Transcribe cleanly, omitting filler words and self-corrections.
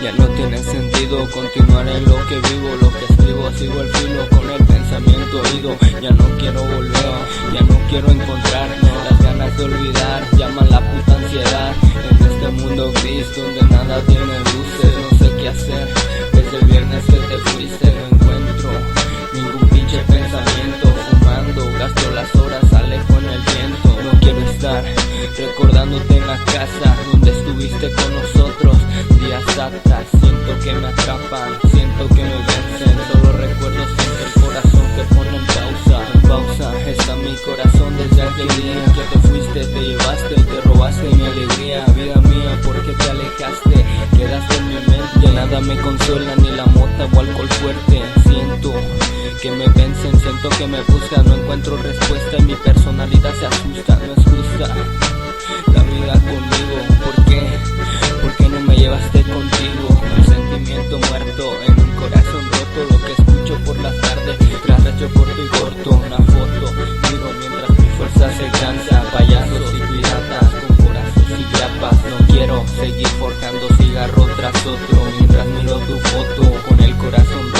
Ya no tiene sentido continuar en lo que vivo, lo que escribo, sigo el filo con el pensamiento oído. Ya no quiero volver, ya no quiero encontrar las ganas de olvidar, llaman la puta ansiedad. En este mundo gris donde nada tiene luces, no sé qué hacer. Desde el viernes que te fuiste no encuentro ningún pinche pensamiento. Fumando, gasto las horas, alejo en el viento. No quiero estar recordándote en la casa donde estuviste con nosotros días atrás. Siento que me atrapan, siento que me vencen. Solo recuerdo siempre el corazón que pone en pausa. En pausa está mi corazón desde aquel día que te fuiste, te llevaste y te robaste mi alegría. Vida mía, ¿por qué te alejaste? Quedaste en mi mente, nada me consuela, ni la mota o alcohol fuerte. Siento que me vencen, siento que me buscan, no encuentro respuesta y mi personalidad se asusta. No es justa la vida conmigo, ¿por qué? ¿Por qué no me llevaste contigo? Un sentimiento muerto en un corazón roto, lo que escucho por las tardes, tras hecho corto y corto. Una foto, miro mientras mi fuerza se cansa. Payasos y piratas con corazón y grapas. No quiero seguir forjando cigarro tras otro, mientras miro tu foto con el corazón